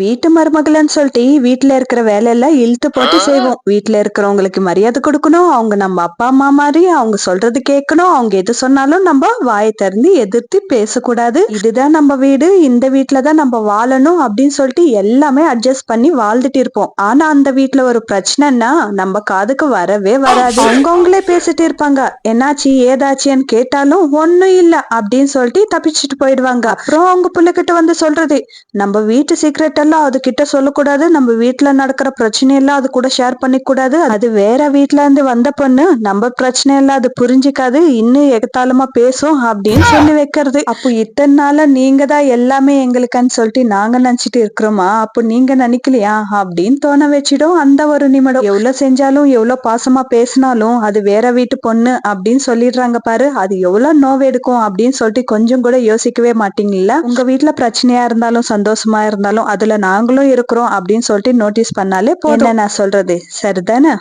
வீட்டு மருமகள்ன்னு சொல்லிட்டு வீட்டுல இருக்கிற வேலையெல்லாம் இழுத்து போட்டு செய்வோம். வீட்டுல இருக்கிறவங்களுக்கு மரியாதை கொடுக்கணும். அவங்க நம்ம அப்பா அம்மா மாதிரி அவங்க சொல்றது கேட்கணும். அவங்க எது சொன்னாலும் நம்ம வாயை திறந்து எதிர்த்து பேசக்கூடாது. இதுதான் நம்ம வீடு, இந்த வீட்டுலதான் நம்ம வாழணும் அப்படின்னு சொல்லிட்டு எல்லாமே அட்ஜஸ்ட் பண்ணி வாழ்ந்துட்டு இருப்போம். ஆனா அந்த வீட்டுல ஒரு பிரச்சனைன்னா நம்ம காதுக்கு வரவே வராது. அவங்கவுங்களே பேசிட்டு இருப்பாங்க. என்னாச்சு ஏதாச்சுன்னு கேட்டாலும் ஒண்ணும் இல்ல அப்படின்னு சொல்லிட்டு தப்பிச்சுட்டு போயிடுவாங்க. அப்புறம் அவங்க பிள்ளைகிட்ட வந்து சொல்றது, நம்ம வீட்டு சீக்ரெட் எல்லாம் அது கிட்ட சொல்லக்கூடாது. நம்ம வீட்டுல நடக்கிற பிரச்சனை எல்லாம் அது கூட ஷேர் பண்ணிக்க கூடாது. அது வேற வீட்டுல இருந்து வந்த பொண்ணு, நம்ம பிரச்சனை எல்லாம் அது புரிஞ்சுக்காது, இன்னும் எகத்தாளமா பேசும் அப்படின்னு சொல்லி வைக்கிறது. அப்போ இத்தனை நாள நீங்க தான் எல்லாமே எங்களுக்குன்னு சொல்லிட்டு நாங்க நினைச்சிட்டு இருக்கிறோமா? அப்போ நீங்க நினைக்கலையா அப்படின்னு தோண வச்சிடும் அந்த ஒரு நிமிடம். எவ்வளவு செஞ்சாலும் எவ்வளவு பாசமா பேசினாலும் அது வேற வீட்டு பொண்ணு அப்படின்னு சொல்லிடுறாங்க பாரு, அது எவ்வளவு நோவு எடுக்கும் அப்படின்னு சொல்லிட்டு கொஞ்சம் கூட யோசிக்கவே மாட்டீங்கல்ல? உங்க வீட்டுல பிரச்சனையா இருந்தாலும் சந்தோஷமா இருந்தாலும் அதுல நாங்களும் இருக்கிறோம் அப்படின்னு சொல்லிட்டு நோட்டீஸ் பண்ணாலே போதும். என்ன நான் சொல்றது சரிதானே?